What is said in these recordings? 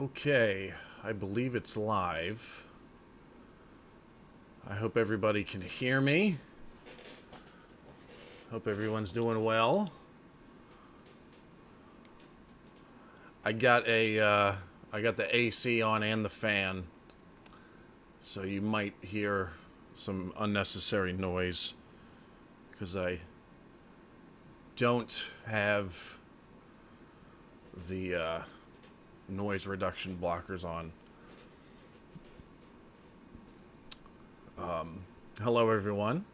Okay, I believe it's live. I hope everybody can hear me. Hope everyone's doing well. I got the AC on and the fan, so you might hear some unnecessary noise because I don't have the noise reduction blockers on. Hello everyone.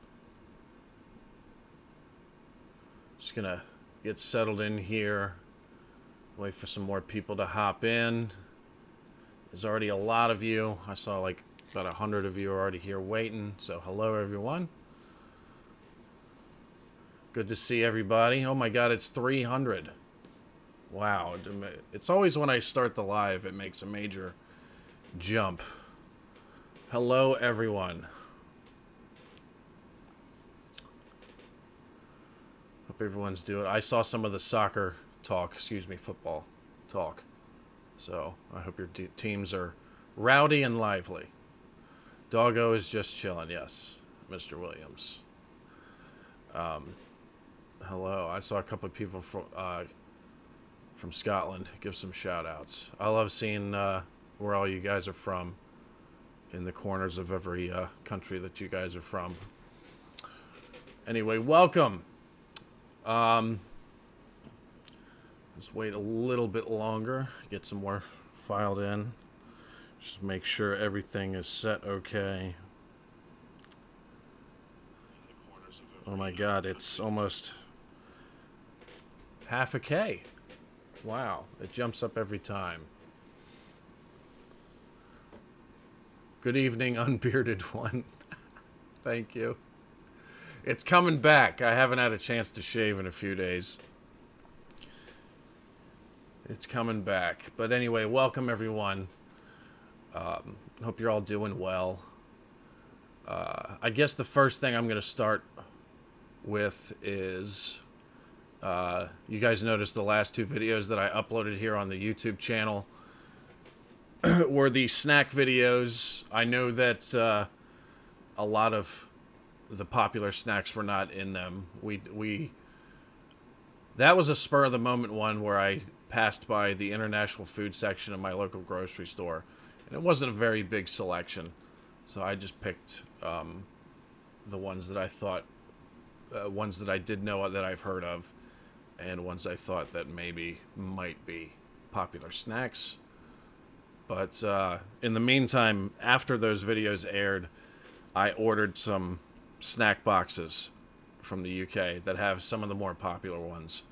Just gonna get settled in here. Wait for some more people to hop in. There's already a lot of you. I saw like about 100 of you are already here waiting. So hello everyone. Good to see everybody. Oh my god, it's 300. Wow. It's always when I start the live it makes a major jump. Hello everyone. Hope everyone's doing. I saw some of the soccer talk, football talk. So I hope your teams are rowdy and lively. Doggo is just chilling, yes, Mr. Williams. Hello, I saw a couple of people from Scotland. Give some shout outs. I love seeing where all you guys are from in the corners of every country that you guys are from. Anyway, welcome. Just wait a little bit longer, get some more filed in. Just make sure everything is set okay. Oh my god, it's almost half a K. Wow, it jumps up every time. Good evening, unbearded one. Thank you. It's coming back. I haven't had a chance to shave in a few days. It's coming back. But anyway, welcome everyone. Hope you're all doing well. I guess the first thing I'm going to start with is you guys noticed the last two videos that I uploaded here on the YouTube channel were the snack videos. I know that a lot of the popular snacks were not in them. That was a spur of the moment one where I passed by the international food section of my local grocery store, and it wasn't a very big selection, so I just picked the ones that I thought, ones that I did know that I've heard of, and ones I thought that maybe might be popular snacks. But in the meantime, after those videos aired, I ordered some snack boxes from the UK that have some of the more popular ones.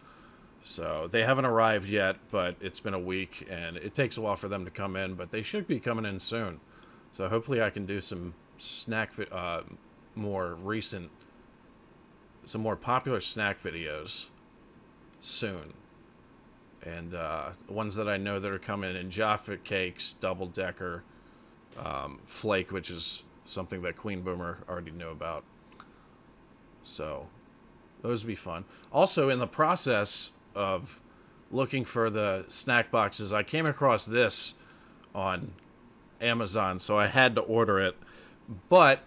So they haven't arrived yet, but it's been a week and it takes a while for them to come in, but they should be coming in soon. So hopefully I can do some more recent, some more popular snack videos soon. And ones that I know that are coming in: Jaffa Cakes, Double Decker, Flake, which is something that Queen Boomer already knew about. So those would be fun. Also, in the process of looking for the snack boxes, I came across this on Amazon, so I had to order it. But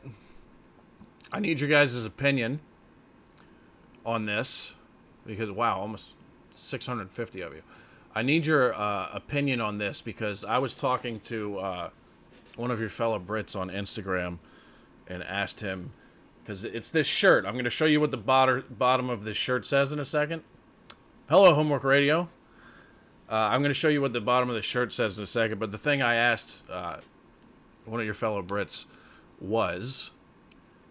I need your guys' opinion on this because, wow, almost 650 of you. I need your opinion on this because I was talking to one of your fellow Brits on Instagram and asked him, because it's this shirt. I'm going to show you what the bottom of this shirt says in a second. Hello, Homework Radio. I'm going to show you what the bottom of the shirt says in a second, but the thing I asked one of your fellow Brits was,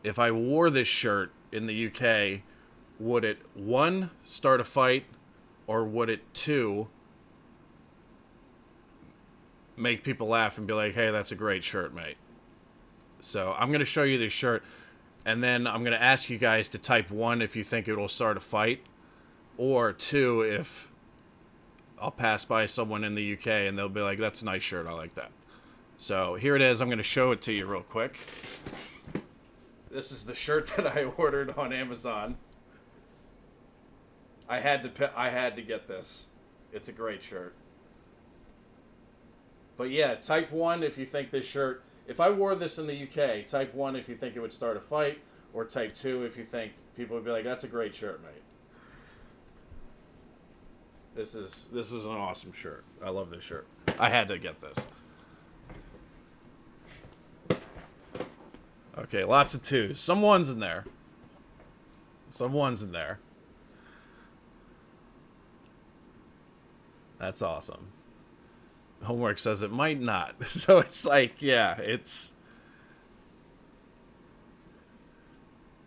if I wore this shirt in the UK, would it, 1, start a fight, or would it, 2, make people laugh and be like, hey, that's a great shirt, mate. So I'm going to show you this shirt, and then I'm going to ask you guys to type 1 if you think it will start a fight, or 2 if I'll pass by someone in the UK and they'll be like, that's a nice shirt, I like that. So here it is. I'm going to show it to you real quick. This is the shirt that I ordered on Amazon. I had to get this. It's a great shirt. But yeah, type 1 if you think this shirt... If I wore this in the UK, type 1 if you think it would start a fight, or type 2 if you think people would be like, that's a great shirt, mate. This is an awesome shirt. I love this shirt. I had to get this. Okay, lots of 2s. Some 1s in there. Some 1s in there. That's awesome. Homework says it might not. So it's like, yeah, it's...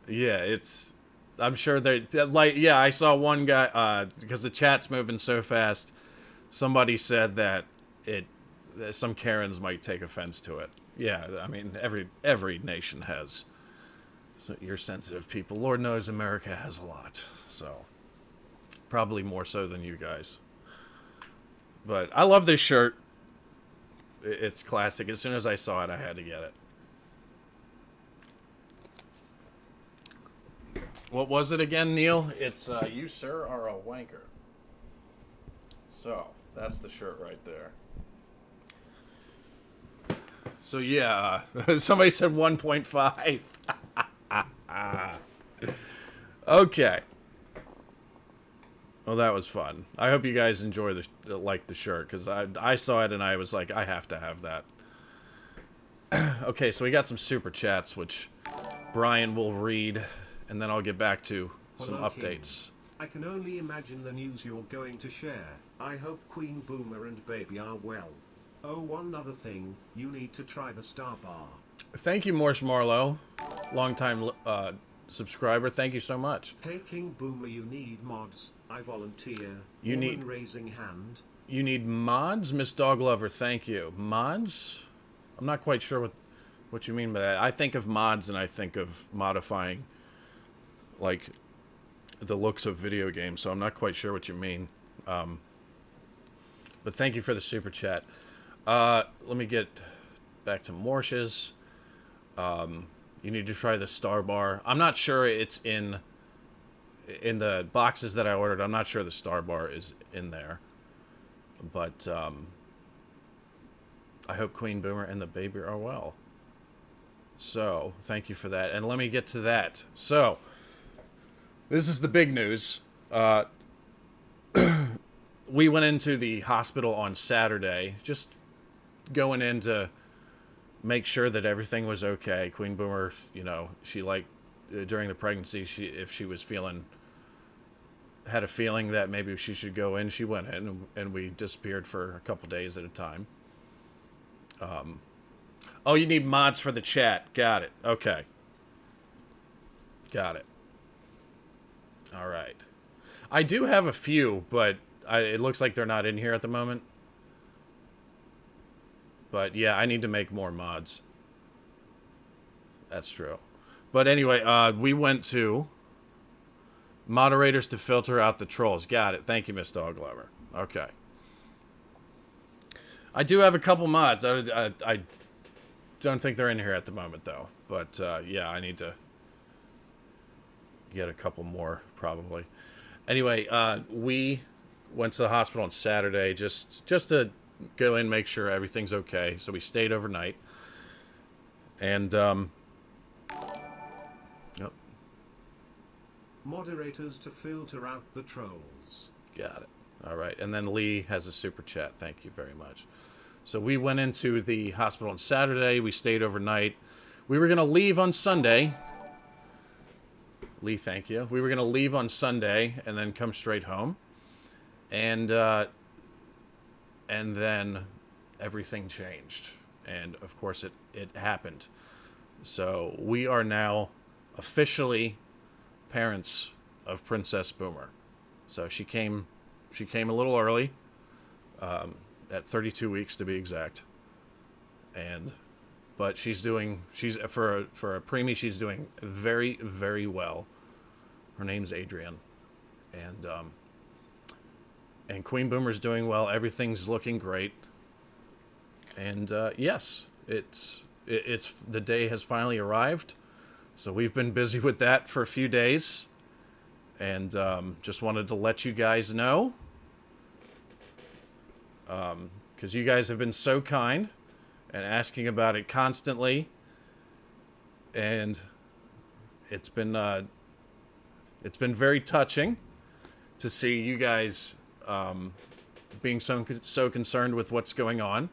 Yeah, it's... I'm sure they... Like, yeah, I saw one guy, because the chat's moving so fast, somebody said that some Karens might take offense to it. Yeah, I mean, every nation has... So you're sensitive people. Lord knows America has a lot. So, probably more so than you guys. But I love this shirt. It's classic. As soon as I saw it, I had to get it. What was it again, Neil? It's, you, sir, are a wanker. So, that's the shirt right there. So, yeah, somebody said 1.5. Okay. Well, that was fun. I hope you guys enjoy like the shirt, because I saw it and I was like, I have to have that. Okay, so we got some super chats, which Brian will read, and then I'll get back to some updates. I can only imagine the news you're going to share. I hope Queen Boomer and Baby are well. Oh, one other thing, you need to try the Star Bar. Thank you, Morse Marlowe. Longtime subscriber. Thank you so much. Hey, King Boomer, you need mods. I volunteer. You need raising hand. You need mods, Miss Dog Lover. Thank you. Mods? I'm not quite sure what you mean by that. I think of mods and I think of modifying, like, the looks of video games. So I'm not quite sure what you mean. But thank you for the super chat. Let me get back to Morsh's. You need to try the Star Bar. I'm not sure it's in the boxes that I ordered. I'm not sure the Star Bar is in there. But I hope Queen Boomer and the baby are well. So, thank you for that. And let me get to that. So, this is the big news. We went into the hospital on Saturday, just going in to make sure that everything was okay. Queen Boomer, you know, she during the pregnancy, if she was had a feeling that maybe she should go in, she went in, and we disappeared for a couple days at a time. Oh, you need mods for the chat. Got it. Okay. Got it. All right. I do have a few, but it looks like they're not in here at the moment. But yeah, I need to make more mods. That's true. But anyway, we went to moderators to filter out the trolls. Got it. Thank you, Miss Dog Lover. Okay. I do have a couple mods. I don't think they're in here at the moment, though. But yeah, I need to get a couple more, probably. Anyway, we went to the hospital on Saturday just to go in, make sure everything's okay. So we stayed overnight. And, yep. Moderators to filter out the trolls. Got it. All right. And then Lee has a super chat. Thank you very much. So we went into the hospital on Saturday. We stayed overnight. We were going to leave on Sunday. Lee, thank you. We were going to leave on Sunday and then come straight home. And then everything changed. And, of course, it happened. So we are now officially parents of Princess Boomer. So she came a little early, at 32 weeks to be exact. But she's for a preemie, she's doing very, very well. Her name's Adrian. And Queen Boomer's doing well. Everything's looking great. And yes, it's the day has finally arrived. So we've been busy with that for a few days. And just wanted to let you guys know. because you guys have been so kind and asking about it constantly, and it's been very touching to see you guys being so concerned with what's going on.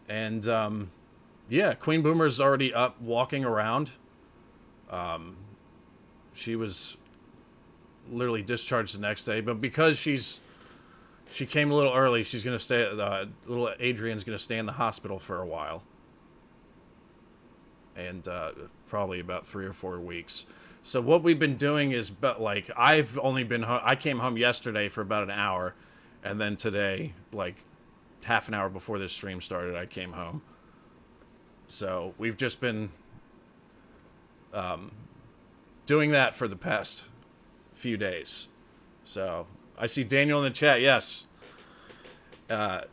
And yeah, Queen Boomer's already up walking around. She was literally discharged the next day, but because she came a little early, she's gonna stay. Little Adrian's gonna stay in the hospital for a while, and probably about 3 or 4 weeks. So what we've been doing is, but like I've only been home. I came home yesterday for about an hour, and then today, like half an hour before this stream started, I came home. So we've just been doing that for the past few days. So I see Daniel in the chat. Yes. But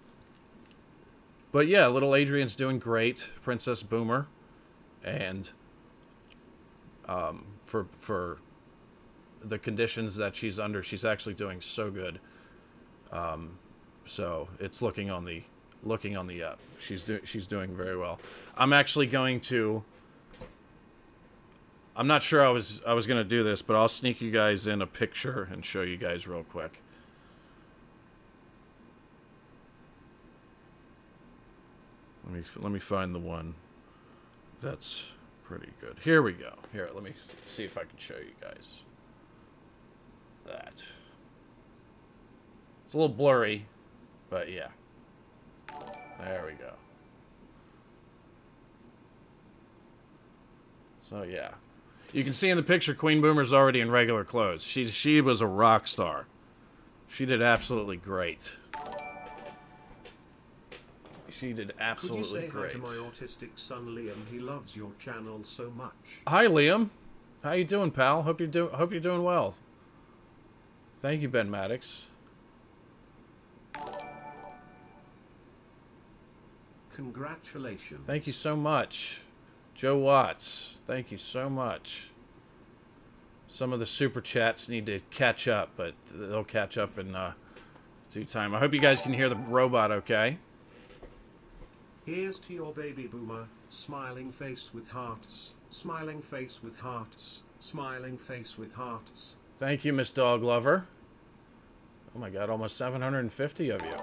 yeah, little Adrian's doing great. Princess Boomer. And for the conditions that she's under, she's actually doing so good. So it's looking on the up. She's doing very well. I'm actually going to. I'm not sure I was going to do this, but I'll sneak you guys in a picture and show you guys real quick. Let me find the one that's pretty good. Here we go. Here, let me see if I can show you guys that. It's a little blurry, but yeah. There we go. So yeah. You can see in the picture, Queen Boomer's already in regular clothes. She was a rock star. She did absolutely great. She did absolutely great. Could you say hi to my autistic son Liam? He loves your channel so much. Hi Liam, how you doing, pal? Hope you're doing well. Thank you, Ben Maddox. Congratulations. Thank you so much, Joe Watts. Thank you so much. Some of the super chats need to catch up, but they'll catch up in due time. I hope you guys can hear the robot okay. Here's to your baby Boomer, smiling face with hearts, smiling face with hearts, smiling face with hearts. Thank you, Miss Dog Lover. Oh my god, almost 750 of you.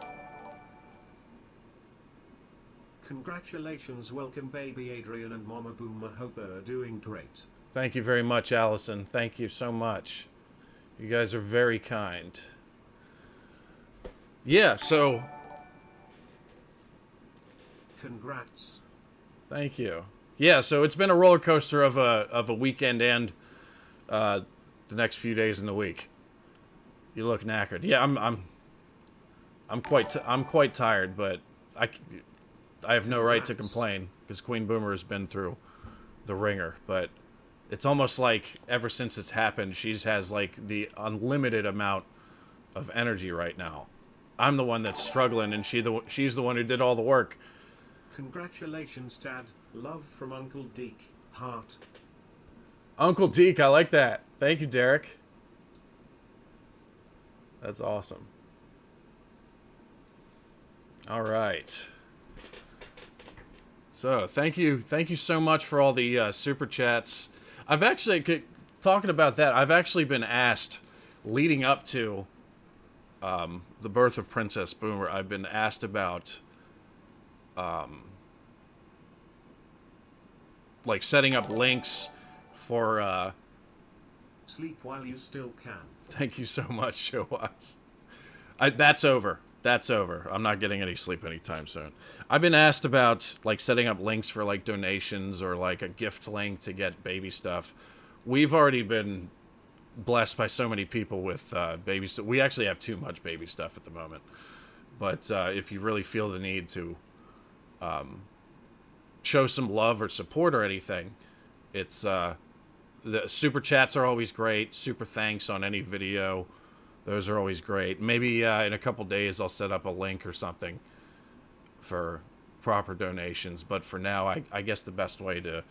Congratulations, welcome baby Adrian and Mama Boomer, hope are doing great. Thank you very much, Allison. Thank you so much. You guys are very kind. Yeah, so... Congrats. Thank you. Yeah, so it's been a roller coaster of a weekend and the next few days in the week. You look knackered. Yeah, I'm quite tired, but I have no right to complain because Queen Boomer has been through the ringer. But it's almost like ever since it's happened, she has like the unlimited amount of energy right now. I'm the one that's struggling, and she's the one who did all the work. Congratulations, Dad. Love from Uncle Deke. Heart. Uncle Deke, I like that. Thank you, Derek. That's awesome. All right. So, thank you so much for all the super chats. I've actually, talking about that, I've actually been asked, leading up to the birth of Princess Boomer, I've been asked about like setting up links for sleep while you still can. Thank you so much, Joe Watts. That's over. That's over. I'm not getting any sleep anytime soon. I've been asked about like setting up links for like donations or like a gift link to get baby stuff. We've already been blessed by so many people with baby stuff. We actually have too much baby stuff at the moment. But if you really feel the need to show some love or support or anything, it's the super chats are always great. Super thanks on any video. Those are always great. Maybe in a couple days I'll set up a link or something for proper donations. But for now, I guess the best way to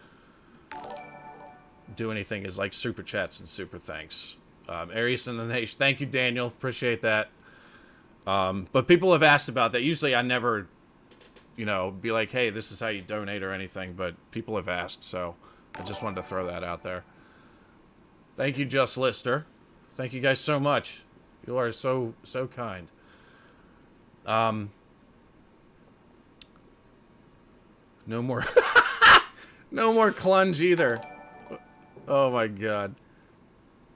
do anything is like super chats and super thanks. Arius in the Nation. Thank you, Daniel. Appreciate that. But people have asked about that. Usually I never, be like, hey, this is how you donate or anything. But people have asked, so I just wanted to throw that out there. Thank you, Just Lister. Thank you guys so much. You are so kind. No more, no more clunge either. Oh my god.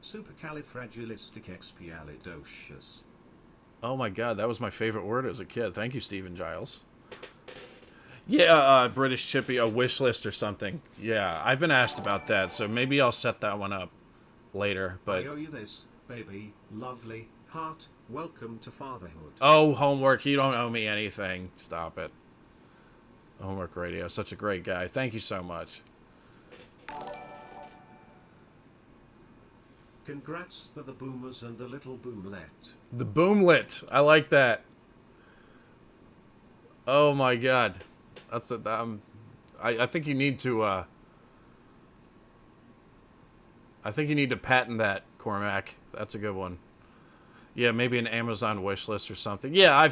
Supercalifragilisticexpialidocious. Oh my god, that was my favorite word as a kid. Thank you, Stephen Giles. Yeah, British Chippy, a wish list or something. Yeah, I've been asked about that, so maybe I'll set that one up later. But I owe you this, baby, lovely, heart, welcome to fatherhood. oh, Homework, you don't owe me anything. Stop it. Homework Radio, such a great guy. Thank you so much. Congrats for the boomers and the little boomlet. The boomlet. I like that. Oh my god. That's a I think you need to I think you need to patent that, Cormac. That's a good one. Yeah, maybe an Amazon wish list or something. Yeah,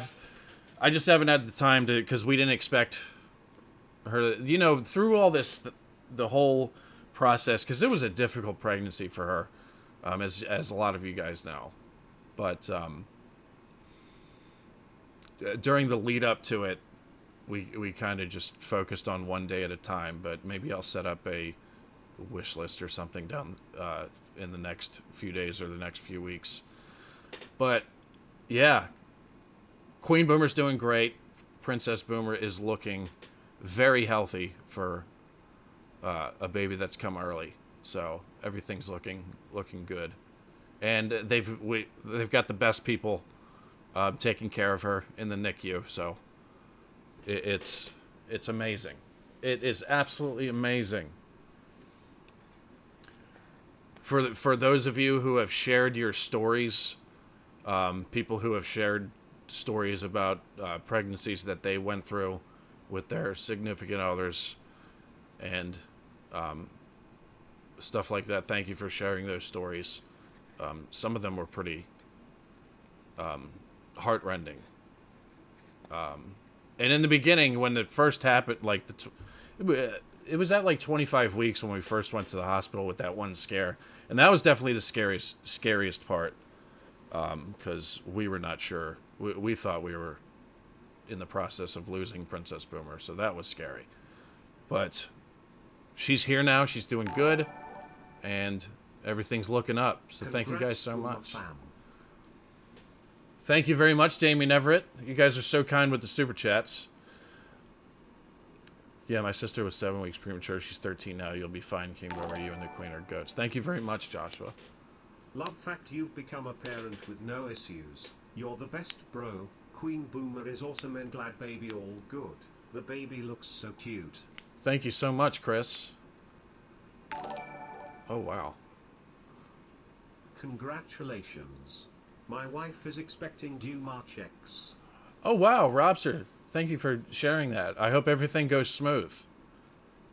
I just haven't had the time to, because we didn't expect her, through all this, the whole process, because it was a difficult pregnancy for her, as a lot of you guys know. But during the lead up to it, we kind of just focused on one day at a time. But maybe I'll set up a wish list or something down in the next few days or the next few weeks. But yeah, Queen Boomer's doing great. Princess Boomer is looking very healthy for a baby that's come early. So everything's looking good, and they've got the best people taking care of her in the NICU. So it's amazing. It is absolutely amazing. For those of you who have shared your stories, people who have shared stories about pregnancies that they went through with their significant others and stuff like that, thank you for sharing those stories. Some of them were pretty heartrending. And in the beginning, when it first happened, like it was at like 25 weeks when we first went to the hospital with that one scare, and that was definitely the scariest part, because we were not sure. We thought we were in the process of losing Princess Boomer, so that was scary. But she's here now. She's doing good, and everything's looking up. So thank you guys so much. Thank you very much, Damien Everett. You guys are so kind with the super chats. Yeah, my sister was 7 weeks premature. She's 13 now. You'll be fine, King Boomer. You and the Queen are goats. Thank you very much, Joshua. Love fact, you've become a parent with no issues. You're the best, bro. Queen Boomer is awesome and glad baby all good. The baby looks so cute. Thank you so much, Chris. Oh, wow. Congratulations. My wife is expecting due March X. Oh, wow, Robster. Thank you for sharing that. I hope everything goes smooth.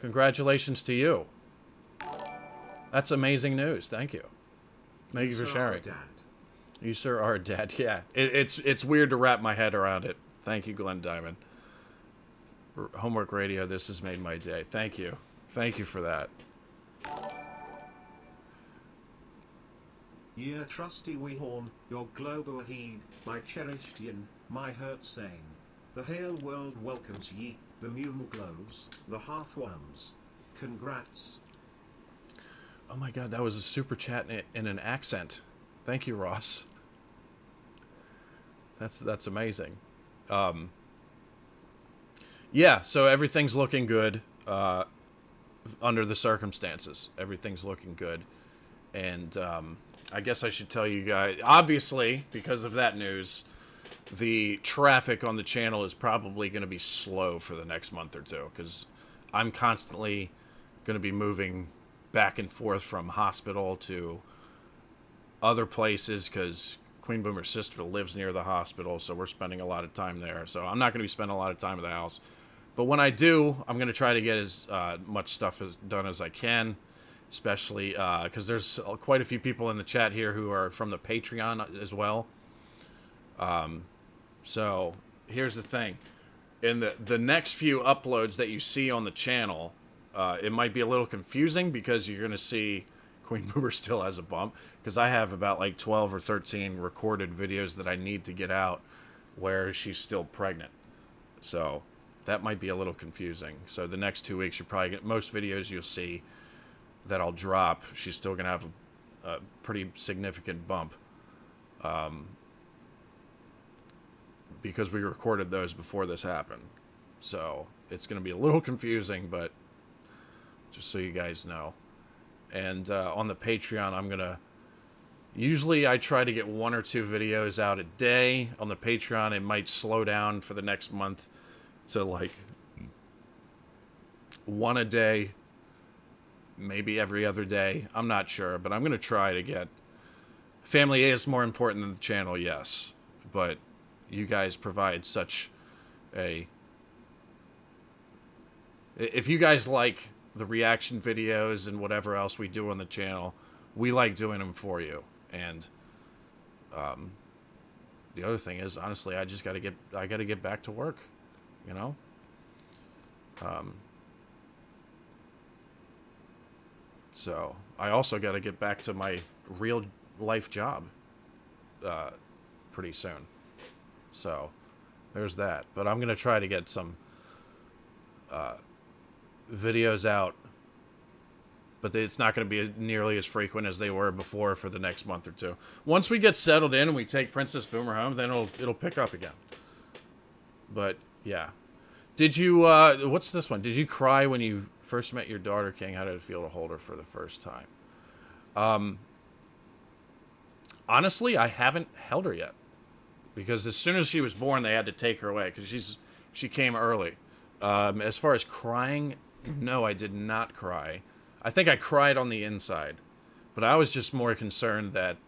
Congratulations to you. That's amazing news. Thank you. Thank you for sharing. Dad. You sir are a dad. Yeah, it's weird to wrap my head around it. Thank you, Glenn Diamond. Homework Radio, this has made my day. Thank you. Thank you for that. Yeah, trusty Wehorn, your globo heed, my cherished yin, my hurt sane. The hail world welcomes ye, the moon glows, the hearthworms. Congrats. Oh my god, that was a super chat in an accent. Thank you, Ross. That's amazing. Yeah, so everything's looking good under the circumstances. Everything's looking good. And I guess I should tell you guys, obviously, because of that news, the traffic on the channel is probably going to be slow for the next month or two, because I'm constantly going to be moving back and forth from hospital to other places, because Queen Boomer's sister lives near the hospital, so we're spending a lot of time there. So I'm not going to be spending a lot of time at the house. But when I do, I'm going to try to get as much stuff done as I can, especially because there's quite a few people in the chat here who are from the Patreon as well. So here's the thing. In the next few uploads that you see on the channel, it might be a little confusing because you're going to see Queen Boober still has a bump. Because I have about like 12 or 13 recorded videos that I need to get out where she's still pregnant. So that might be a little confusing. So the next 2 weeks, you're probably get most videos you'll see that I'll drop. She's still going to have a pretty significant bump. Because we recorded those before this happened. So it's going to be a little confusing, but just so you guys know. And on the Patreon, I'm going to... Usually I try to get 1 or 2 videos out a day. On the Patreon, it might slow down for the next month to like 1 a day, maybe every other day. I'm not sure, but I'm going to try to get... Family is more important than the channel, yes. But you guys provide such a... If you guys like the reaction videos and whatever else we do on the channel, we like doing them for you. And the other thing is, honestly, I gotta get back to work, you know. So I also got to get back to my real life job pretty soon. So there's that. But I'm gonna try to get some videos out. But it's not going to be nearly as frequent as they were before for the next month or 2. Once we get settled in and we take Princess Boomer home, then it'll pick up again. But yeah, did you? What's this one? Did you cry when you first met your daughter, King? How did it feel to hold her for the first time? Honestly, I haven't held her yet because as soon as she was born, they had to take her away because she came early. As far as crying, no, I did not cry. I think I cried on the inside, but I was just more concerned that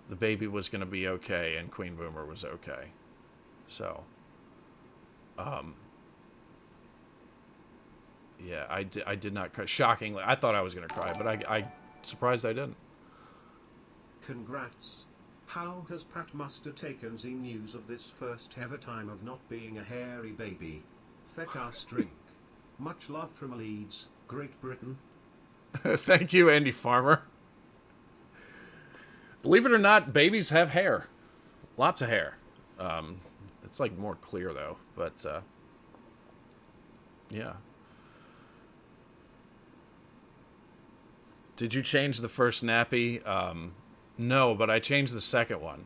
the baby was going to be okay and Queen Boomer was okay. So, yeah, I did not cry. Shockingly, I thought I was going to cry, but I surprised I didn't. Congrats. How has Pat Muster taken the news of this first ever time of not being a hairy baby? Feck us drink. Much love from Leeds, Great Britain. Thank you, Andy Farmer. Believe it or not, babies have hair. Lots of hair. It's like more clear though, but yeah. Did you change the first nappy? No, but I changed the second one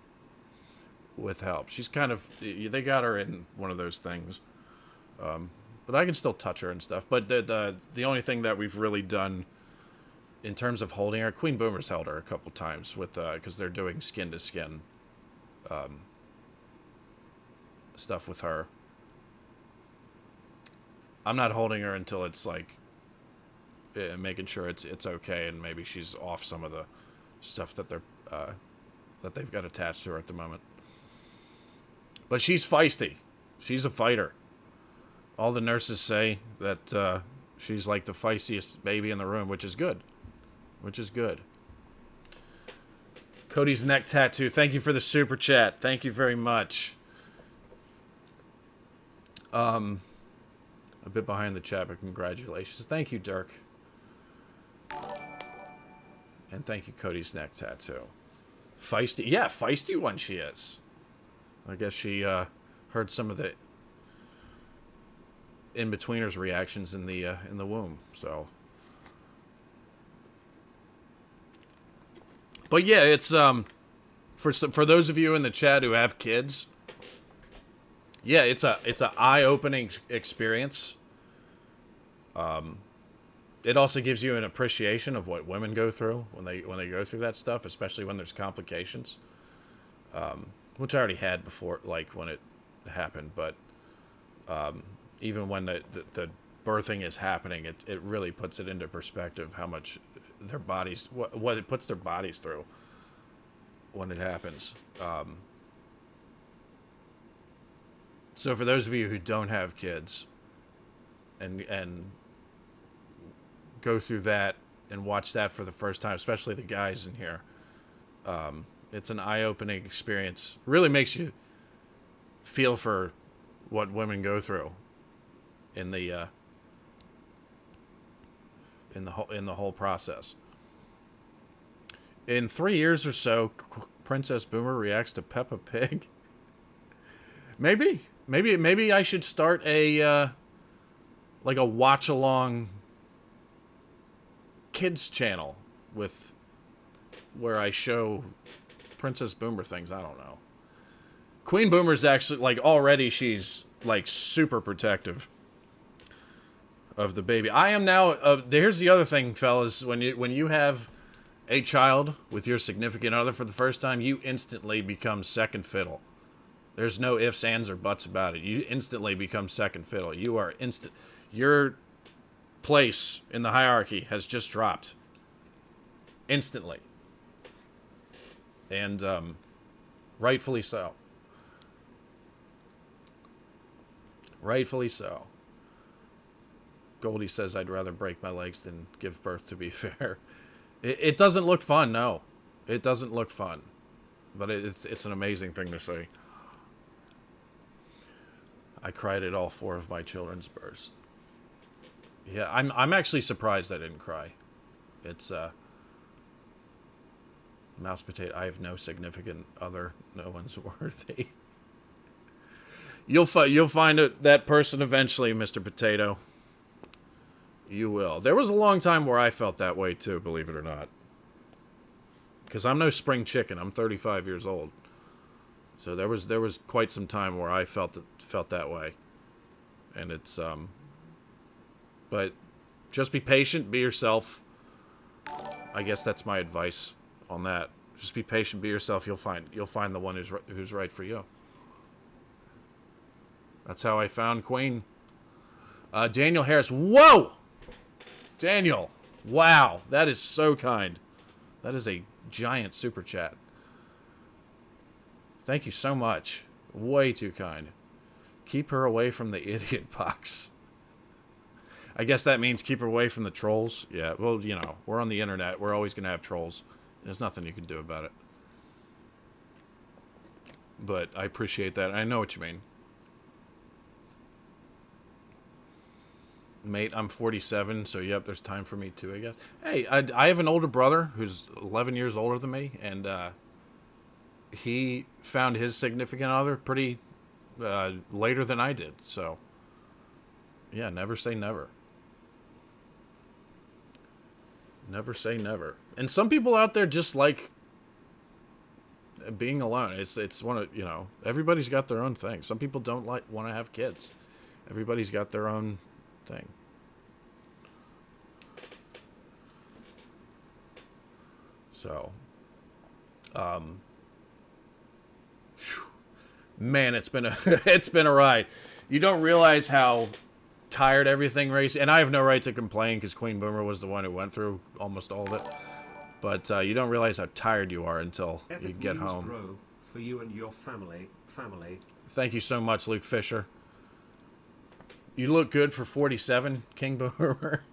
with help. She's kind of... They got her in one of those things. But I can still touch her and stuff. But the only thing that we've really done in terms of holding her... Queen Boomer's held her a couple times with because they're doing skin-to-skin stuff with her. I'm not holding her until it's like... making sure it's okay and maybe she's off some of the stuff that they've got attached to her at the moment. But she's feisty. She's a fighter. All the nurses say that she's like the feistiest baby in the room, which is good. Which is good. Cody's neck tattoo. Thank you for the super chat. Thank you very much. A bit behind the chat, but congratulations. Thank you, Dirk. And thank you, Cody's neck tattoo. Feisty. Yeah, feisty one she is. I guess she heard some of the in-betweeners reactions in the womb. So, but yeah, it's for those of you in the chat who have kids. Yeah, it's a eye-opening experience. It also gives you an appreciation of what women go through when they go through that stuff, especially when there's complications. Which I already had before, like when it happened, but even when the birthing is happening, it really puts it into perspective how much their bodies, what it puts their bodies through when it happens. So for those of you who don't have kids and go through that and watch that for the first time, especially the guys in here, it's an eye-opening experience. Really makes you feel for what women go through in the in the whole process. In 3 years or so, Princess Boomer reacts to Peppa Pig. Maybe I should start a like a watch along kids channel with where I show Princess Boomer things. I don't know. Queen Boomer's actually like already she's like super protective of the baby. I am now. Here's the other thing, fellas. When you have a child with your significant other for the first time, you instantly become second fiddle. There's no ifs, ands, or buts about it. You instantly become second fiddle. You are instant. Your place in the hierarchy has just dropped. Instantly. And rightfully so. Rightfully so. Goldie says, I'd rather break my legs than give birth, to be fair. It doesn't look fun, no. It doesn't look fun. But it's an amazing thing to see. I cried at all 4 of my children's births. Yeah, I'm actually surprised I didn't cry. It's mouse potato. I have no significant other. No one's worthy. You'll find that person eventually, Mr. Potato. You will. There was a long time where I felt that way too, believe it or not. Because I'm no spring chicken. I'm 35 years old. So there was quite some time where I felt that way. And it's but just be patient, be yourself. I guess that's my advice on that. Just be patient, be yourself. You'll find the one who's right for you. That's how I found Queen. Daniel Harris. Whoa! Daniel. Wow. That is so kind. That is a giant super chat. Thank you so much. Way too kind. Keep her away from the idiot box. I guess that means keep her away from the trolls. Yeah, well, you know, we're on the internet. We're always going to have trolls. There's nothing you can do about it. But I appreciate that. I know what you mean. Mate, I'm 47, so yep, there's time for me too, I guess. Hey, I have an older brother who's 11 years older than me, and he found his significant other pretty later than I did, so yeah, never say never. Never say never. And some people out there just like being alone. It's one of, you know, everybody's got their own thing. Some people don't want to have kids. Everybody's got their own thing. So, man, it's been a ride. You don't realize how tired everything race, and I have no right to complain because Queen Boomer was the one who went through almost all of it. But you don't realize how tired you are until you get home. Bro, for you and your family. Thank you so much, Luke Fisher. You look good for 47, King Boomer.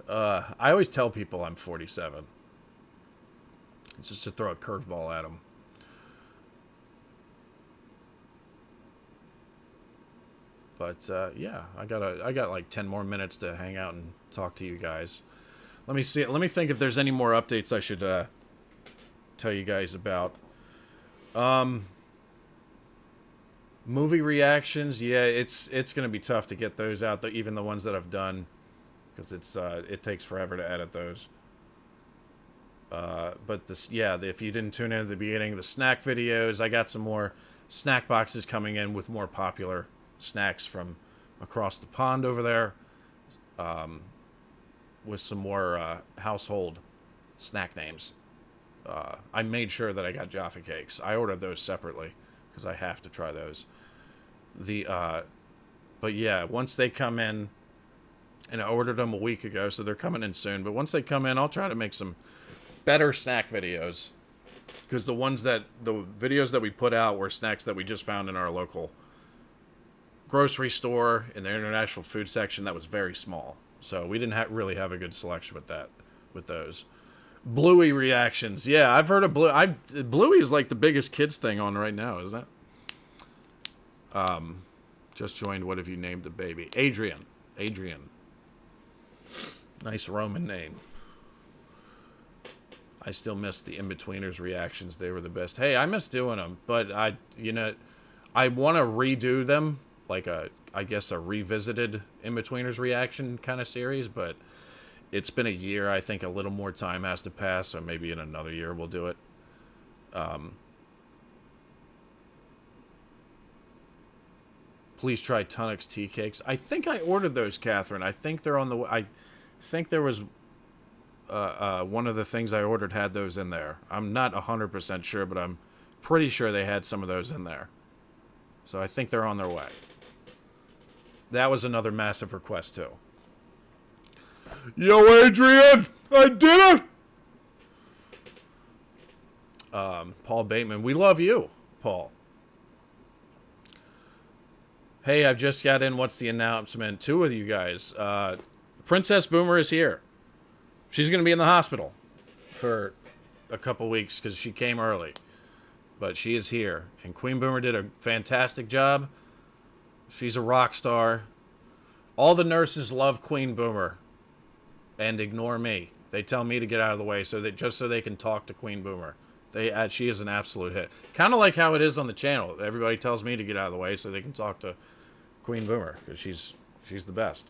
I always tell people I'm 47. It's just to throw a curveball at them. But yeah, I got like 10 more minutes to hang out and talk to you guys. Let me see. Let me think if there's any more updates I should tell you guys about. Movie reactions, yeah, it's gonna be tough to get those out, even the ones that I've done, because it takes forever to edit those. But this, yeah, if you didn't tune in at the beginning, the snack videos, I got some more snack boxes coming in with more popular snacks from across the pond over there, with some more household snack names. I made sure that I got Jaffa Cakes. I ordered those separately because I have to try those. But yeah, once they come in, and I ordered them a week ago, so they're coming in soon. But once they come in, I'll try to make some better snack videos, because the videos that we put out were snacks that we just found in our local grocery store in the international food section that was very small. So we didn't really have a good selection with those. Bluey reactions. Yeah, I've heard of Bluey. Bluey is like the biggest kids thing on right now, isn't it? Just joined. What have you named the baby? Adrian. Adrian. Nice Roman name. I still miss the In-Betweeners reactions. They were the best. Hey, I miss doing them, but I want to redo them, like I guess a revisited In-Betweeners reaction kind of series, but it's been a year. I think a little more time has to pass, so maybe in another year we'll do it. Please try Tunnoc's tea cakes. I think I ordered those, Catherine. I think they're on the... I think there was... one of the things I ordered had those in there. I'm not 100% sure, but I'm pretty sure they had some of those in there. So I think they're on their way. That was another massive request, too. Yo, Adrian! I did it! Paul Bateman, we love you, Paul. Hey, I've just got in. What's the announcement? Two of you guys. Princess Boomer is here. She's going to be in the hospital for a couple weeks because she came early. But she is here. And Queen Boomer did a fantastic job. She's a rock star. All the nurses love Queen Boomer and ignore me. They tell me to get out of the way just so they can talk to Queen Boomer. She is an absolute hit. Kind of like how it is on the channel. Everybody tells me to get out of the way so they can talk to Queen Boomer because she's the best.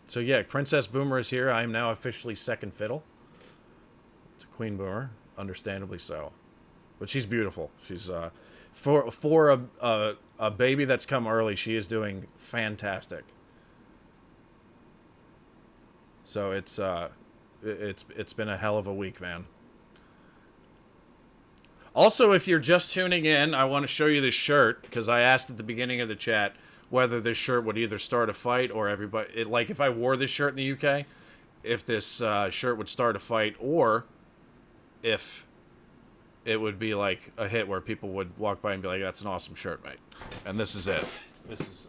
So yeah, Princess Boomer is here. I am now officially second fiddle to Queen Boomer, understandably so. But she's beautiful. She's for a baby that's come early, she is doing fantastic. So it's been a hell of a week, man. Also, if you're just tuning in, I want to show you this shirt because I asked at the beginning of the chat whether this shirt would either start a fight or everybody... like, if I wore this shirt in the UK, if this shirt would start a fight, or if it would be, like, a hit where people would walk by and be like, that's an awesome shirt, mate. And this is it.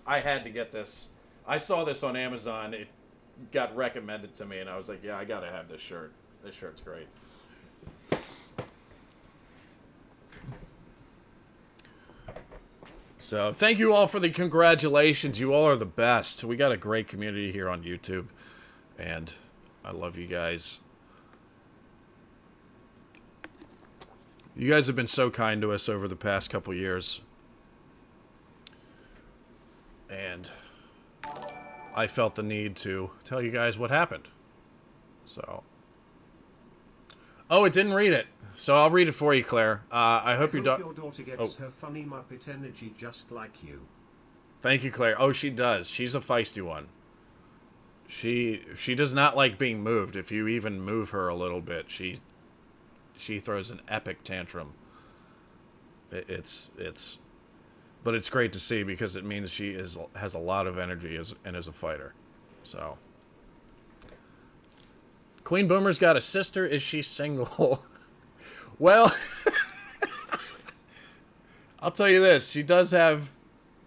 I had to get this. I saw this on Amazon. It got recommended to me, and I was like, yeah, I gotta have this shirt. This shirt's great. So, thank you all for the congratulations. You all are the best. We got a great community here on YouTube, and I love you guys. You guys have been so kind to us over the past couple years. And I felt the need to tell you guys what happened. So. Oh, it didn't read it. So I'll read it for you, Claire. I hope your daughter gets her funny Muppet energy just like you. Thank you, Claire. Oh, she does. She's a feisty one. She does not like being moved. If you even move her a little bit, she throws an epic tantrum. But it's great to see because it means she has a lot of energy and is a fighter. So. Queen Boomer's got a sister. Is she single? Well, I'll tell you this. She does have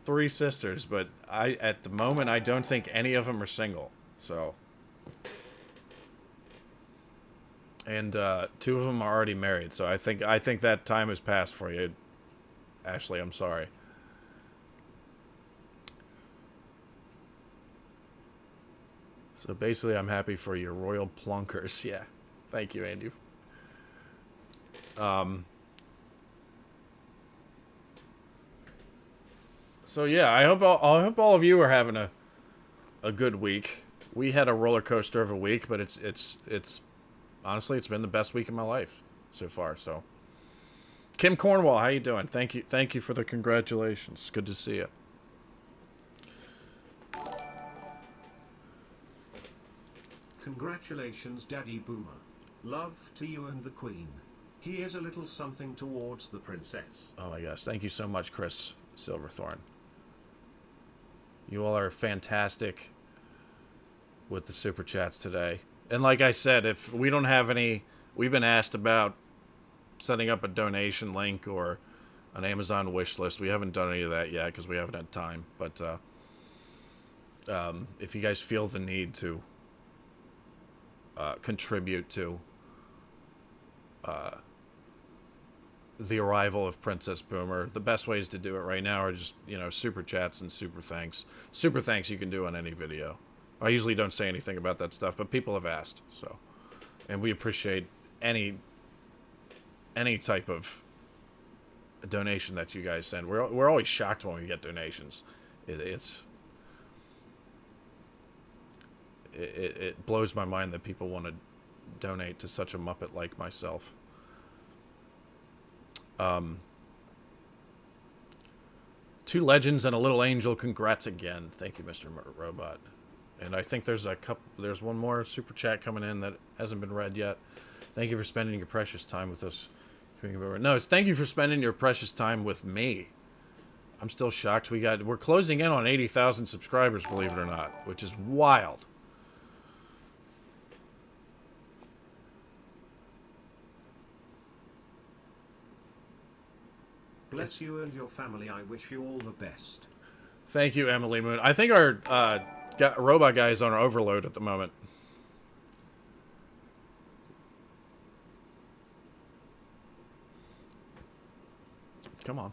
3 sisters, but at the moment, I don't think any of them are single. So. And 2 of them are already married, so I think that time has passed for you. Ashley, I'm sorry. So basically, I'm happy for your royal plunkers. Yeah. Thank you, Andy. So yeah, I hope all of you are having a good week. We had a roller coaster of a week, but it's honestly, it's been the best week of my life so far. So, Kim Cornwall, how you doing? Thank you for the congratulations. Good to see you. Congratulations, Daddy Boomer. Love to you and the Queen. Here's a little something towards the princess. Oh my gosh, thank you so much, Chris Silverthorne. You all are fantastic with the super chats today. And like I said, if we don't have any, we've been asked about setting up a donation link or an Amazon wish list. We haven't done any of that yet because we haven't had time. But if you guys feel the need to contribute to the arrival of Princess Boomer. The best ways to do it right now are just, you know, super chats and super thanks. Super thanks you can do on any video. I usually don't say anything about that stuff, but people have asked, so. And we appreciate any type of donation that you guys send. We're always shocked when we get donations. It blows my mind that people want to donate to such a Muppet like myself. Two legends and a little angel. Congrats again. Thank you, Mr. Robot. And I think there's there's one more super chat coming in that hasn't been read yet. Thank you for spending your precious time with us. No, thank you for spending your precious time with me. I'm still shocked. We're closing in on 80,000 subscribers, believe it or not, which is wild. Bless you and your family. I wish you all the best. Thank you, Emily Moon. I think our robot guy is on overload at the moment. Come on.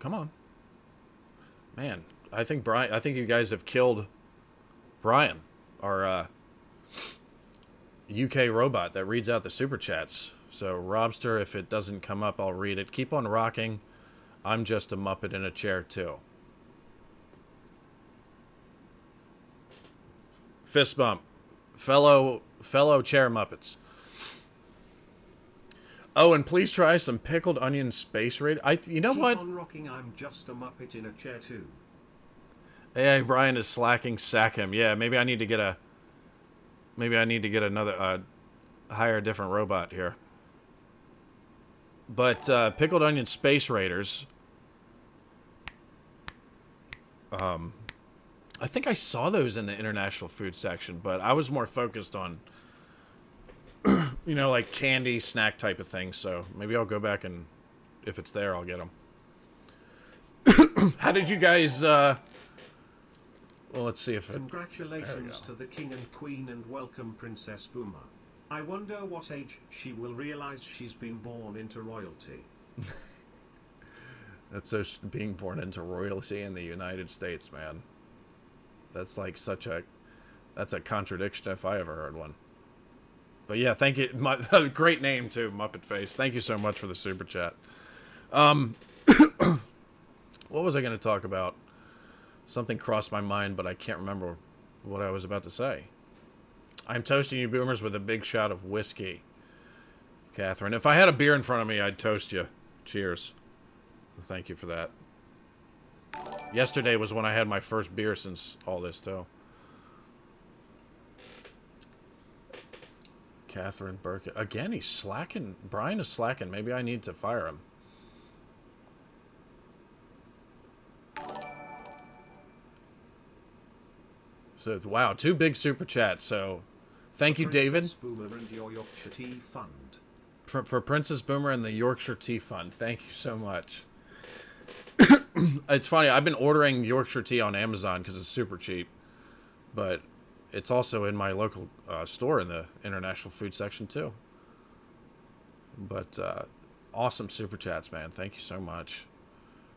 Come on. Man, I think you guys have killed Brian, our UK robot that reads out the super chats. So, Robster, if it doesn't come up, I'll read it. Keep on rocking. I'm just a Muppet in a chair, too. Fist bump. Fellow chair Muppets. Oh, and please try some pickled onion space raid. You know what? Keep on rocking. I'm just a Muppet in a chair, too. Hey, Brian is slacking. Sack him. Yeah, maybe I need to get another hire a different robot here. But pickled onion space raiders. I think I saw those in the international food section, but I was more focused on, you know, like candy snack type of things. So maybe I'll go back and if it's there, I'll get them. How did you guys? Well, let's see if it. Congratulations to the king and queen, and welcome Princess Boomer. I wonder what age she will realize she's been born into royalty. That's so being born into royalty in the United States, man. That's like that's a contradiction if I ever heard one. But yeah, thank you. Great name too, Muppet Face. Thank you so much for the super chat. What was I going to talk about? Something crossed my mind, but I can't remember what I was about to say. I'm toasting you boomers with a big shot of whiskey. Catherine, if I had a beer in front of me, I'd toast you. Cheers. Thank you for that. Yesterday was when I had my first beer since all this, too. Catherine Burke. Again, he's slacking. Brian is slacking. Maybe I need to fire him. So, wow, 2 big super chats. So, thank you, David. Boomer and your Yorkshire Tea Fund. For Princess Boomer and the Yorkshire Tea Fund. Thank you so much. It's funny, I've been ordering Yorkshire tea on Amazon because it's super cheap. But it's also in my local store in the international food section, too. But awesome super chats, man. Thank you so much.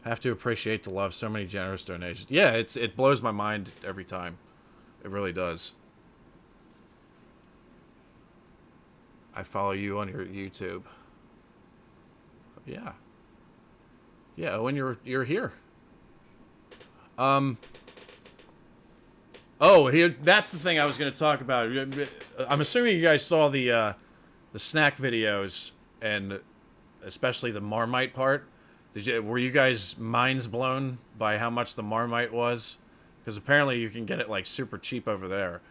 Have to appreciate the love. So many generous donations. Yeah, it blows my mind every time. It really does. I follow you on your YouTube. Yeah. Yeah, when you're here. Oh, here. That's the thing I was going to talk about. I'm assuming you guys saw the snack videos, and especially the Marmite part. Were you guys minds blown by how much the Marmite was? Because apparently you can get it like super cheap over there,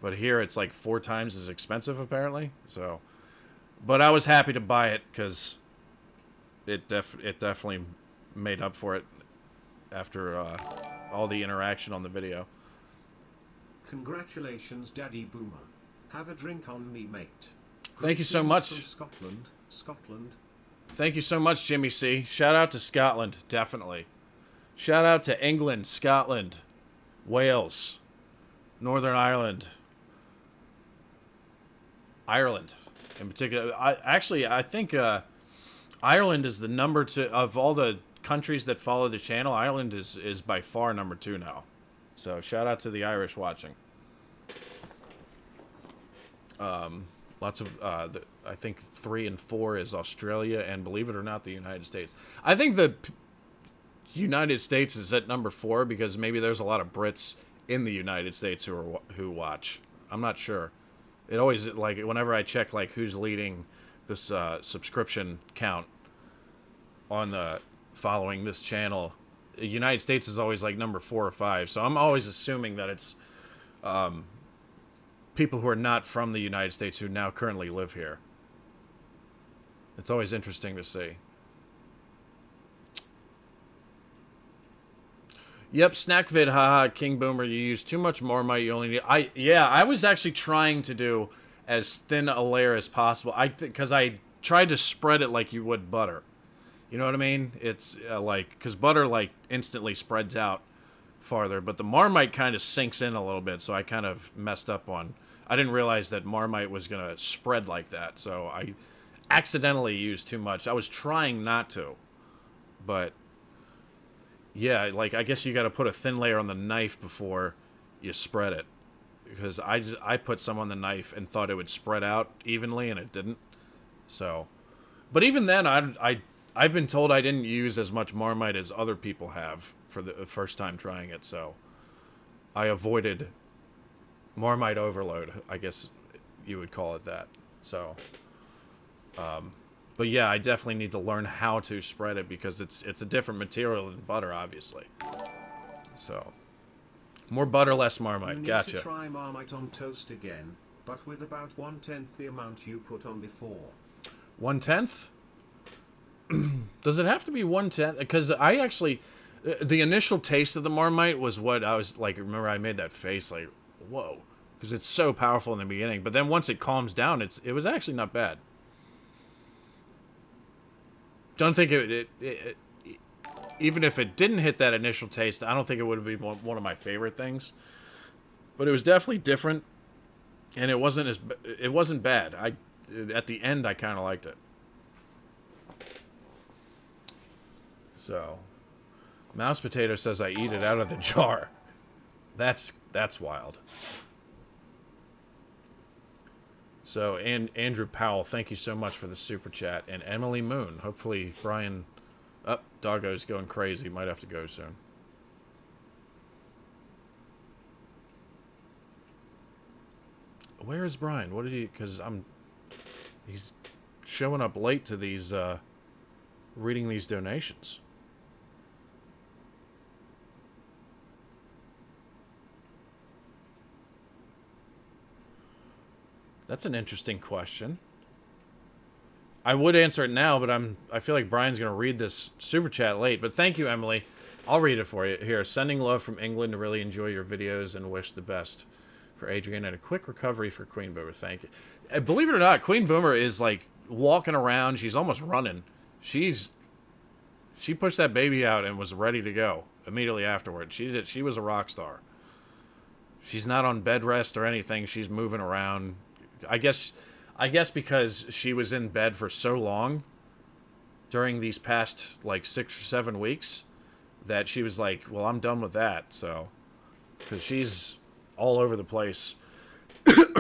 but here it's like 4 times as expensive apparently. So, but I was happy to buy it because it definitely made up for it after all the interaction on the video. Congratulations, Daddy Boomer. Have a drink on me, mate. Thank you so much. From Scotland. Thank you so much, Jimmy C. Shout out to Scotland, definitely. Shout out to England, Scotland, Wales, Northern Ireland, in particular. I think Ireland is the number 2 of all the countries that follow the channel. Ireland is by far number 2 now. So shout out to the Irish watching. Lots of, I think 3 and 4 is Australia, and believe it or not, the United States. I think the United States is at number 4 because maybe there's a lot of Brits in the United States who watch. I'm not sure. It always, like, whenever I check, like, who's leading this subscription count on the following this channel, the United States is always like number 4 or 5. So I'm always assuming that it's people who are not from the United States who now currently live here. It's always interesting to see. Yep, Snackvid, haha, King Boomer, you use too much Marmite, you only need... I was actually trying to do as thin a layer as possible. Because I tried to spread it like you would butter. You know what I mean? It's like... Because butter, like, instantly spreads out farther. But the Marmite kind of sinks in a little bit, so I kind of messed up on... I didn't realize that Marmite was going to spread like that, so I accidentally used too much. I was trying not to, but... Yeah, like, I guess you got to put a thin layer on the knife before you spread it. Because I put some on the knife and thought it would spread out evenly, and it didn't. So, but even then, I've been told I didn't use as much Marmite as other people have for the first time trying it. So, I avoided Marmite overload, I guess you would call it that. So, but yeah, I definitely need to learn how to spread it because it's a different material than butter, obviously. So, more butter, less Marmite. You need gotcha. to try Marmite on toast again, but with about 1/10 the amount you put on before. 1/10? Does it have to be 1/10? Because I actually, the initial taste of the Marmite was what I was like. Remember, I made that face like, whoa, because it's so powerful in the beginning. But then once it calms down, it was actually not bad. Don't think it even if it didn't hit that initial taste, I don't think it would have been one of my favorite things. But it was definitely different, and it wasn't bad. At the end, I kind of liked it. So, Mouse Potato says I eat it out of the jar. That's wild. So, and Andrew Powell, thank you so much for the super chat. And Emily Moon. Hopefully, Brian... Doggo's going crazy. Might have to go soon. Where is Brian? What did he... Because he's showing up late to these... reading these donations. That's an interesting question. I would answer it now, but I feel like Brian's going to read this super chat late. But thank you, Emily. I'll read it for you. Here, sending love from England to really enjoy your videos and wish the best for Adrian and a quick recovery for Queen Boomer. Thank you. Believe it or not, Queen Boomer is like walking around. She's almost running. She pushed that baby out and was ready to go immediately afterward. She was a rock star. She's not on bed rest or anything. She's moving around. I guess because she was in bed for so long during these past like 6 or 7 weeks that she was like, well, I'm done with that. So, because she's all over the place.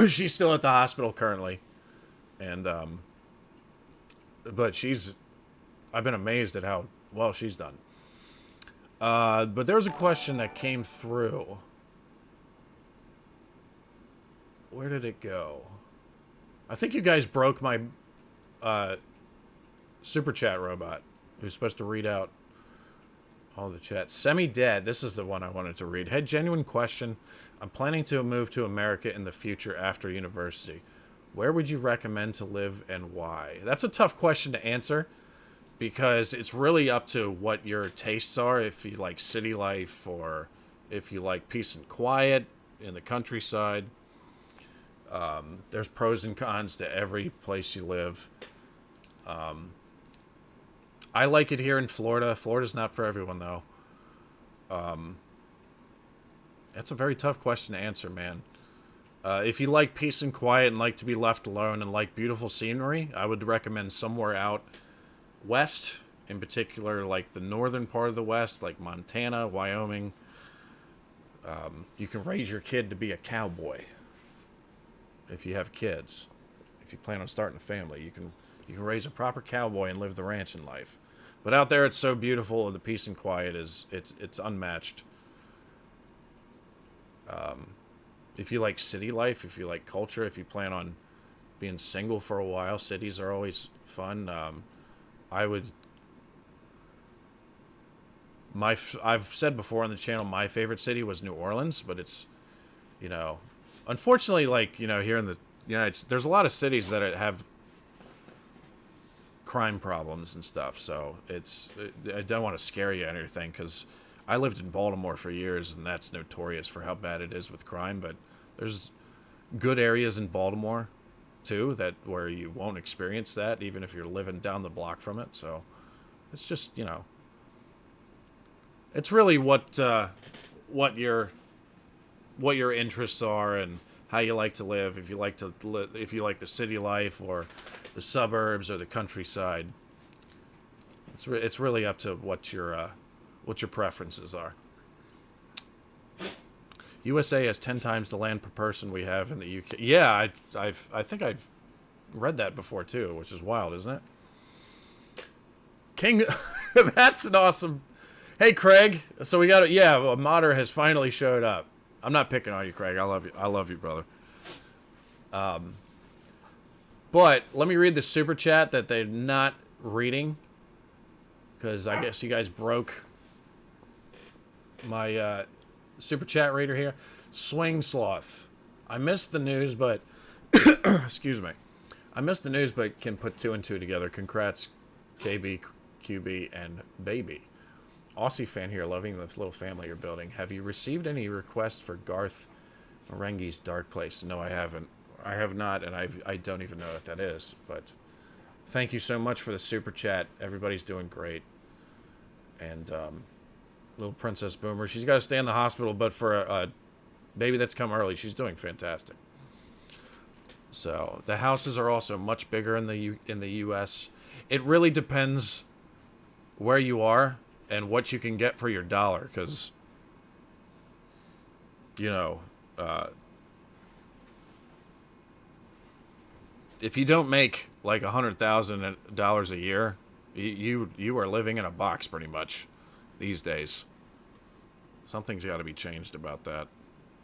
She's still at the hospital currently. And, but I've been amazed at how well she's done. But there was a question that came through. Where did it go? I think you guys broke my super chat robot, who's supposed to read out all the chats. Semi-dead. This is the one I wanted to read. Had genuine question. I'm planning to move to America in the future after university. Where would you recommend to live and why? That's a tough question to answer because it's really up to what your tastes are. If you like city life or if you like peace and quiet in the countryside. There's pros and cons to every place you live. I like it here in Florida. Florida's not for everyone, though. That's a very tough question to answer, man. If you like peace and quiet and like to be left alone and like beautiful scenery, I would recommend somewhere out west, in particular, like the northern part of the West, like Montana, Wyoming. You can raise your kid to be a cowboy if you have kids. If you plan on starting a family, you can raise a proper cowboy and live the ranching life. But out there, it's so beautiful. The peace and quiet it's unmatched. If you like city life, if you like culture, if you plan on being single for a while, cities are always fun. I would. I've said before on the channel, my favorite city was New Orleans, but it's, unfortunately, like, here in the United States, there's a lot of cities that have crime problems and stuff. So I don't want to scare you or anything, because I lived in Baltimore for years, and that's notorious for how bad it is with crime. But there's good areas in Baltimore too where you won't experience that, even if you're living down the block from it. So it's just, it's really what your interests are and how you like to live. If you like the city life or the suburbs or the countryside, it's really up to what your preferences are. USA has 10 times the land per person we have in the UK. Yeah, I think I've read that before too, which is wild, isn't it? King, that's an awesome. Hey, Craig. So we got a modder has finally showed up. I'm not picking on you, Craig. I love you. I love you, brother. But let me read the super chat that they're not reading, because I guess you guys broke my super chat reader here. Swing Sloth. I missed the news, but excuse me. I missed the news, but can put two and two together. Congrats, KB, QB, and Baby. Aussie fan here, loving the little family you're building. Have you received any requests for Garth Marenghi's Dark Place? No, I haven't. I have not, and I don't even know what that is. But thank you so much for the super chat. Everybody's doing great. And little Princess Boomer, she's got to stay in the hospital, but for a baby that's come early, she's doing fantastic. So the houses are also much bigger in the U.S. It really depends where you are and what you can get for your dollar, because if you don't make like $100,000 a year, you are living in a box pretty much these days. Something's got to be changed about that.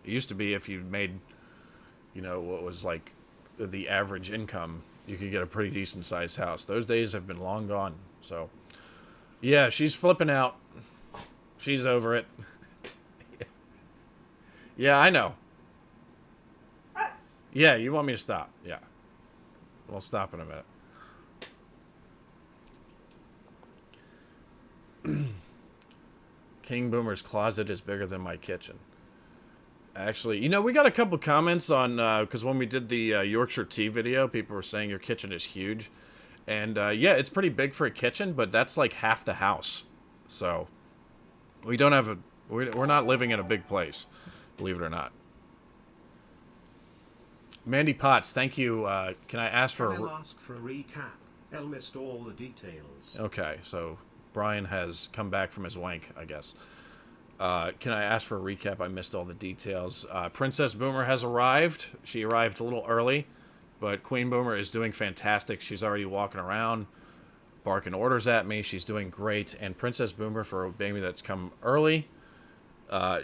It used to be if you made, what was like the average income, you could get a pretty decent sized house. Those days have been long gone. So, yeah, she's flipping out. She's over it. Yeah, I know. Yeah, you want me to stop? Yeah. We'll stop in a minute. King Boomer's closet is bigger than my kitchen. Actually, we got a couple comments on, because when we did the Yorkshire tea video, people were saying your kitchen is huge. And, yeah, it's pretty big for a kitchen, but that's like half the house. So, we don't have we're not living in a big place, believe it or not. Mandy Potts, thank you. Can I ask for ask for a recap? El missed all the details. Okay, so Brian has come back from his wank, I guess. Can I ask for a recap? I missed all the details. Princess Boomer has arrived. She arrived a little early, but Queen Boomer is doing fantastic. She's already walking around, barking orders at me. She's doing great. And Princess Boomer, for a baby that's come early,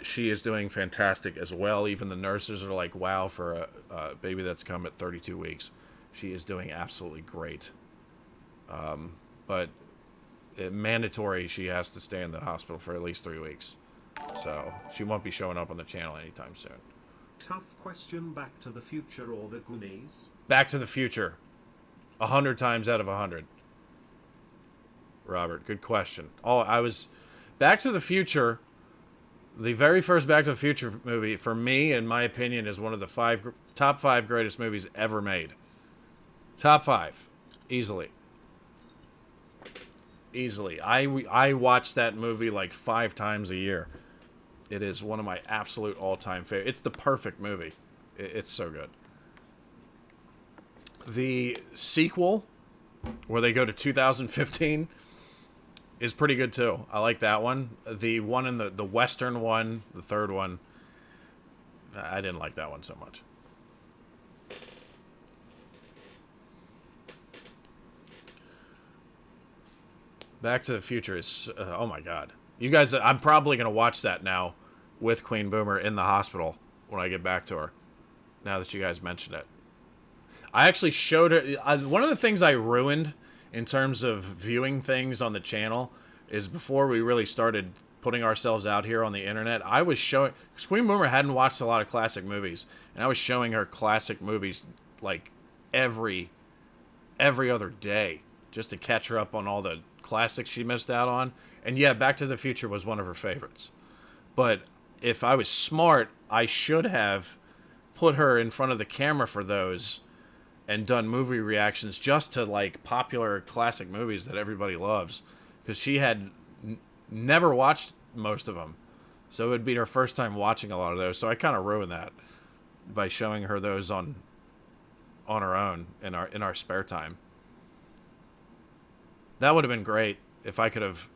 she is doing fantastic as well. Even the nurses are like, wow, for a baby that's come at 32 weeks. She is doing absolutely great. But mandatory, she has to stay in the hospital for at least 3 weeks. So she won't be showing up on the channel anytime soon. Tough question, Back to the Future or the Goonies? Back to the Future. 100 times out of 100. Robert, good question. Back to the Future, the very first Back to the Future movie, for me, in my opinion, is one of the top 5 greatest movies ever made. Top 5. Easily. I watch that movie like 5 times a year. It is one of my absolute all-time favorites. It's the perfect movie. It's so good. The sequel, where they go to 2015, is pretty good too. I like that one. The one in the Western one, the third one, I didn't like that one so much. Back to the Future is, oh my god. You guys, I'm probably going to watch that now with Queen Boomer in the hospital when I get back to her, now that you guys mentioned it. I actually showed her, one of the things I ruined in terms of viewing things on the channel is before we really started putting ourselves out here on the internet, I was showing, because Queen Boomer hadn't watched a lot of classic movies, and I was showing her classic movies like every other day just to catch her up on all the classics she missed out on. And yeah, Back to the Future was one of her favorites. But if I was smart, I should have put her in front of the camera for those and done movie reactions just to like popular classic movies that everybody loves, because she had never watched most of them, so it would be her first time watching a lot of those. So I kind of ruined that by showing her those on her own in our spare time. That would have been great if I could have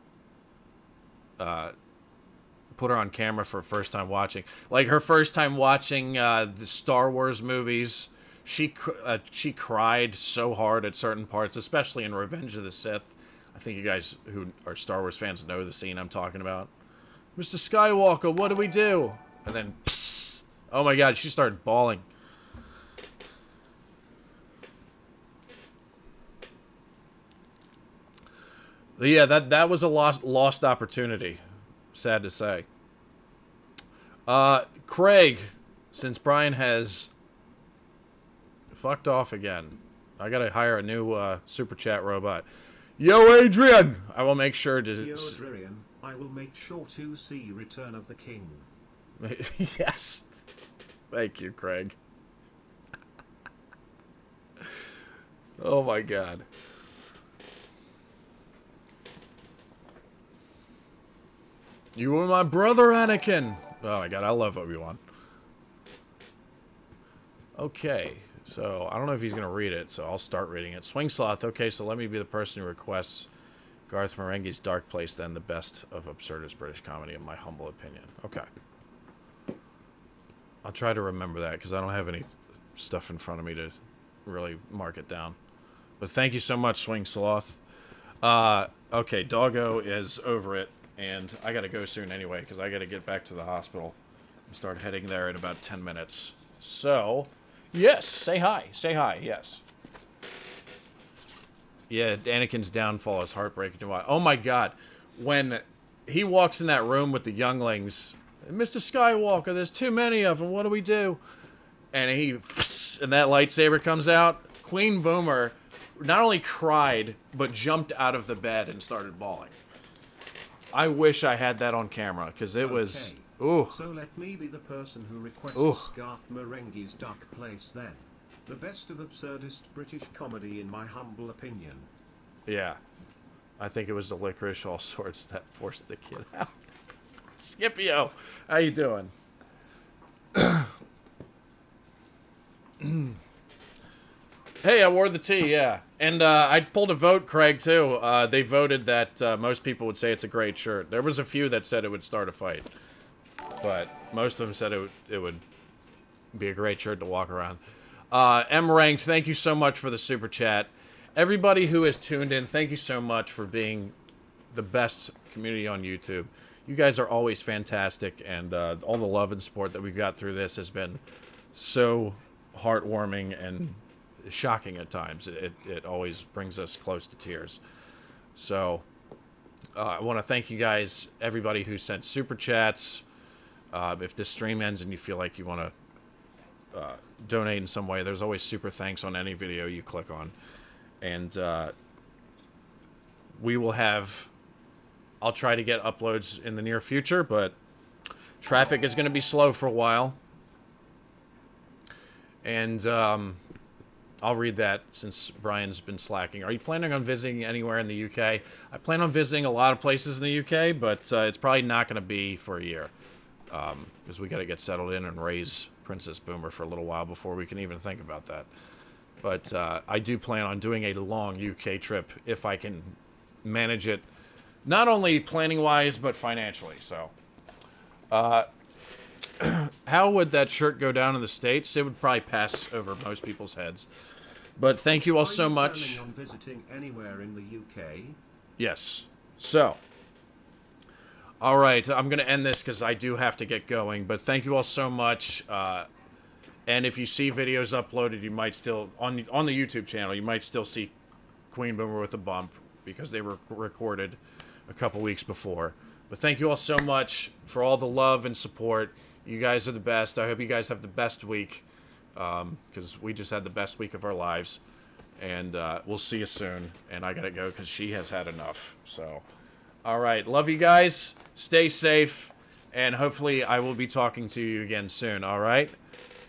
put her on camera for first time watching, like her first time watching the Star Wars movies. She cried so hard at certain parts, especially in Revenge of the Sith. I think you guys who are Star Wars fans know the scene I'm talking about. Mr. Skywalker, what do we do? And then, psst, oh my god, she started bawling. But yeah, that was a lost opportunity. Sad to say. Craig, since Brian has fucked off again, I gotta hire a new super chat robot. Yo, Adrian! I will make sure to... Yo, Adrian, I will make sure to see Return of the King. Yes. Thank you, Craig. Oh my god. You were my brother, Anakin! Oh my god, I love Obi-Wan. Okay. So, I don't know if he's going to read it, so I'll start reading it. Swing Sloth, okay, so let me be the person who requests Garth Marenghi's Dark Place, then the best of absurdist British comedy, in my humble opinion. Okay. I'll try to remember that, because I don't have any stuff in front of me to really mark it down. But thank you so much, Swing Sloth. Okay, Doggo is over it, and I got to go soon anyway, because I got to get back to the hospital and start heading there in about 10 minutes. So... yes, say hi. Say hi, yes. Yeah, Anakin's downfall is heartbreaking to watch. Oh my god. When he walks in that room with the younglings, Mr. Skywalker, there's too many of them, what do we do? And and that lightsaber comes out. Queen Boomer not only cried, but jumped out of the bed and started bawling. I wish I had that on camera, because it was... ooh. So let me be the person who requests Garth Marenghi's Dark Place then. The best of absurdist British comedy in my humble opinion. Yeah. I think it was the licorice all sorts that forced the kid out. Scipio, how you doing? Hey, I wore the tee, yeah. And I pulled a vote, Craig, too. They voted that most people would say it's a great shirt. There was a few that said it would start a fight. But most of them said it would be a great shirt to walk around. M. Ranks, thank you so much for the super chat. Everybody who has tuned in, thank you so much for being the best community on YouTube. You guys are always fantastic, and all the love and support that we've got through this has been so heartwarming and shocking at times. It always brings us close to tears. So, I want to thank you guys, everybody who sent super chats. If this stream ends and you feel like you want to donate in some way, there's always super thanks on any video you click on. And we will have... I'll try to get uploads in the near future, but traffic is going to be slow for a while. And I'll read that since Brian's been slacking. Are you planning on visiting anywhere in the UK? I plan on visiting a lot of places in the UK, but it's probably not going to be for a year. Because we got to get settled in and raise Princess Boomer for a little while before we can even think about that. But I do plan on doing a long UK trip if I can manage it, not only planning-wise, but financially. So, how would that shirt go down in the States? It would probably pass over most people's heads. But thank you all so much. Are you planning on visiting anywhere in the UK? Yes. So, all right, I'm going to end this because I do have to get going. But thank you all so much. And if you see videos uploaded, you might still, on the YouTube channel, you might still see Queen Boomer with a bump because they were recorded a couple weeks before. But thank you all so much for all the love and support. You guys are the best. I hope you guys have the best week because we just had the best week of our lives. And we'll see you soon. And I got to go because she has had enough. So, all right. Love you guys. Stay safe. And hopefully I will be talking to you again soon. All right?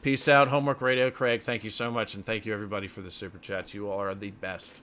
Peace out. Homework Radio. Craig, thank you so much. And thank you, everybody, for the Super Chats. You all are the best.